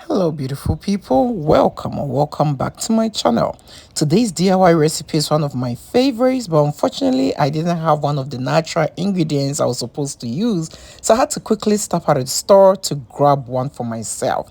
Hello beautiful people, welcome or welcome back to my channel. Today's DIY recipe is one of my favorites, but unfortunately I didn't have one of the natural ingredients I was supposed to use, so I had to quickly stop at the store to grab one for myself.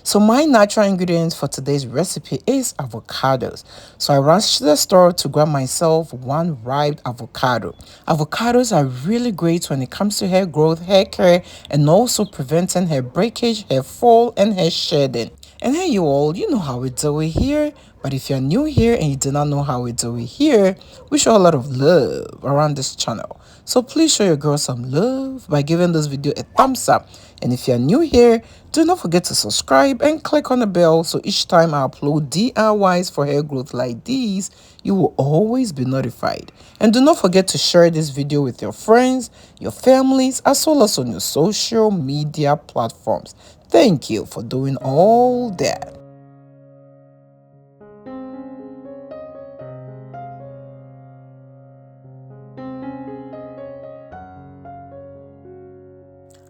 So my natural ingredients for today's recipe is avocados. So I rushed to the store to grab myself one ripe avocado. Avocados are really great when it comes to hair growth, hair care, and also preventing hair breakage, hair fall, and hair shedding. And hey you all, you know how we do it here. But if you're new here and you do not know how we do it here, we show a lot of love around this channel. So please show your girl some love by giving this video a thumbs up. And if you're new here, do not forget to subscribe and click on the bell so each time I upload DIYs for hair growth like these, you will always be notified. And do not forget to share this video with your friends, your families, as well as on your social media platforms. Thank you for doing all that.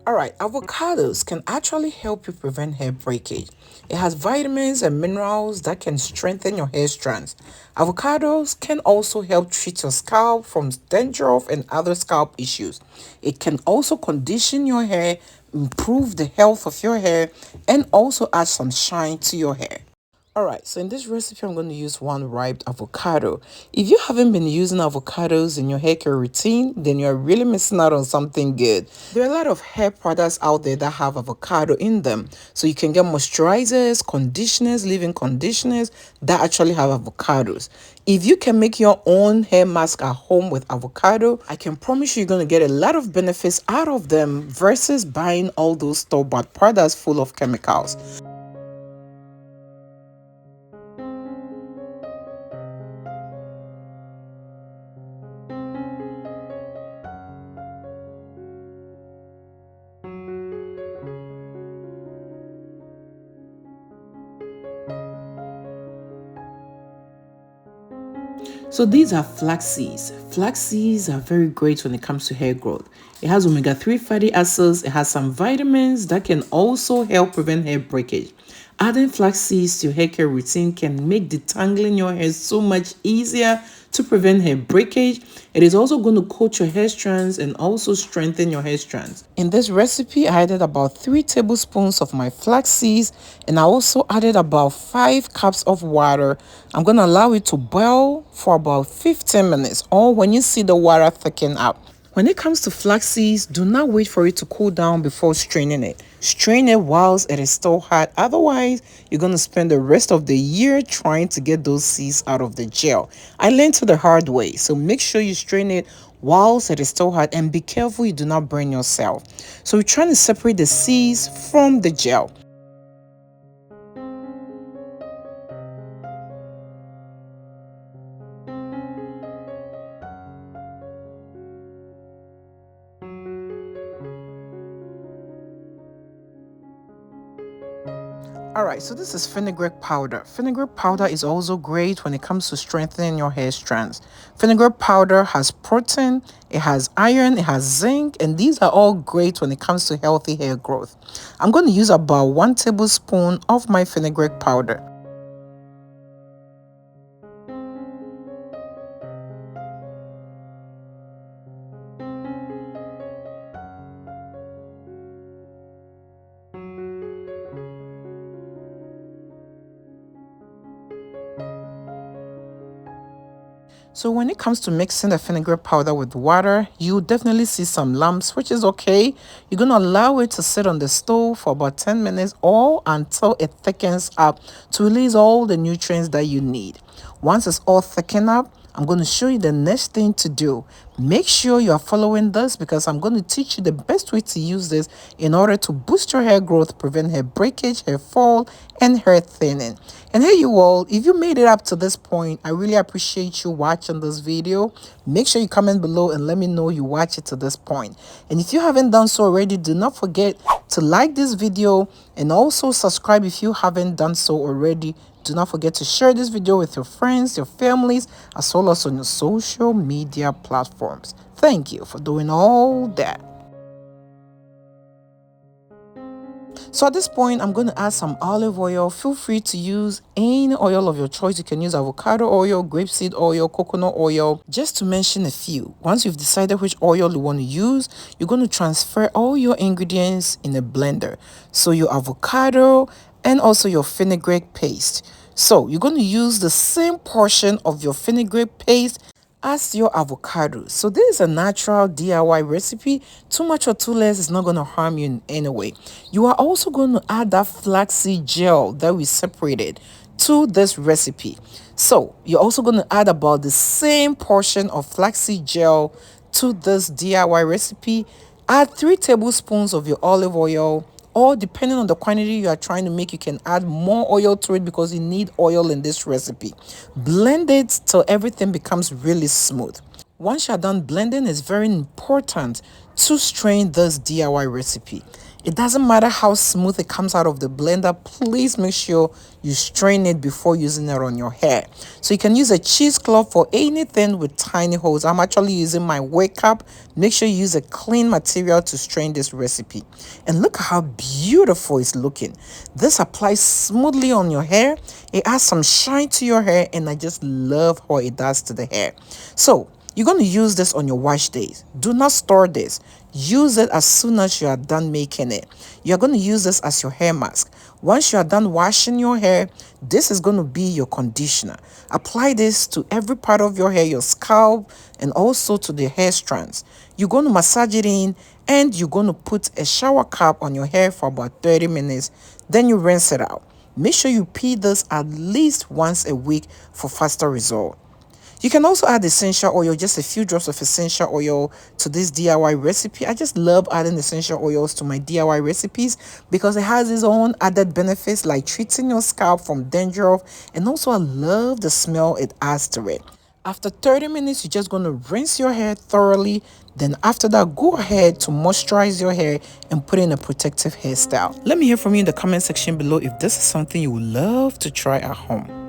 Alright, avocados can actually help you prevent hair breakage. It has vitamins and minerals that can strengthen your hair strands. Avocados can also help treat your scalp from dandruff and other scalp issues. It can also condition your hair, improve the health of your hair, and also add some shine to your hair. Alright, so in this recipe, I'm going to use one ripe avocado. If you haven't been using avocados in your hair care routine, then you're really missing out on something good. There are a lot of hair products out there that have avocado in them. So you can get moisturizers, conditioners, leave-in conditioners that actually have avocados. If you can make your own hair mask at home with avocado, I can promise you you're going to get a lot of benefits out of them versus buying all those store-bought products full of chemicals. So these are flax seeds. Flax seeds are very great when it comes to hair growth. It has omega-3 fatty acids. It has some vitamins that can also help prevent hair breakage. Adding flax seeds to your hair care routine can make detangling your hair so much easier to prevent hair breakage. It is also going to coat your hair strands and also strengthen your hair strands. In this recipe, I added about 3 tablespoons of my flax seeds, and I also added about 5 cups of water. I'm going to allow it to boil for about 15 minutes, or when you see the water thicken up. When it comes to flax seeds, do not wait for it to cool down before straining it. Strain it whilst it is still hot. Otherwise, you're going to spend the rest of the year trying to get those seeds out of the gel. I learned it the hard way, so make sure you strain it whilst it is still hot and be careful you do not burn yourself. So we're trying to separate the seeds from the gel. Alright, so this is fenugreek powder. Fenugreek powder is also great when it comes to strengthening your hair strands. Fenugreek powder has protein, it has iron, it has zinc, and these are all great when it comes to healthy hair growth. I'm going to use about 1 tablespoon of my fenugreek powder. So when it comes to mixing the fenugreek powder with water, you definitely see some lumps, which is okay. You're going to allow it to sit on the stove for about 10 minutes or until it thickens up to release all the nutrients that you need. Once it's all thickened up, I'm going to show you the next thing to do. Make sure you are following this because I'm going to teach you the best way to use this in order to boost your hair growth, prevent hair breakage, hair fall, and hair thinning. And hey you all, if you made it up to this point, I really appreciate you watching this video. Make sure you comment below and let me know you watch it to this point. And if you haven't done so already, do not forget to like this video and also subscribe if you haven't done so already. Do not forget to share this video with your friends, your families, as well as on your social media platforms. Thank you for doing all that. So at this point, I'm going to add some olive oil. Feel free to use any oil of your choice. You can use avocado oil, grapeseed oil, coconut oil, just to mention a few. Once you've decided which oil you want to use, you're going to transfer all your ingredients in a blender. So your avocado and also your fenugreek paste. So you're going to use the same portion of your fenugreek paste as your avocado. So this is a natural DIY recipe. Too much or too less is not going to harm you in any way. You are also going to add that flaxseed gel that we separated to this recipe. So you're also going to add about the same portion of flaxseed gel to this DIY recipe. Add 3 tablespoons of your olive oil, or depending on the quantity you are trying to make, you can add more oil to it because you need oil in this recipe. Blend it till everything becomes really smooth. Once you're done blending, it's very important to strain this DIY recipe. It doesn't matter how smooth it comes out of the blender, please make sure you strain it before using it on your hair. So you can use a cheesecloth for anything with tiny holes. I'm actually using my wake cup. Make sure you use a clean material to strain this recipe. And look how beautiful it's looking. This applies smoothly on your hair. It adds some shine to your hair, and I just love how it does to the hair. So you're going to use this on your wash days. Do not store this. Use it as soon as you are done making it. You're going to use this as your hair mask. Once you are done washing your hair, this is going to be your conditioner. Apply this to every part of your hair, your scalp, and also to the hair strands. You're going to massage it in, and you're going to put a shower cap on your hair for about 30 minutes. Then you rinse it out. Make sure you pee this at least once a week for faster result. You can also add essential oil, just a few drops of essential oil to this DIY recipe. I just love adding essential oils to my DIY recipes because it has its own added benefits like treating your scalp from dandruff, and also I love the smell it adds to it. After 30 minutes, you're just going to rinse your hair thoroughly. Then after that, go ahead to moisturize your hair and put in a protective hairstyle. Let me hear from you in the comment section below if this is something you would love to try at home.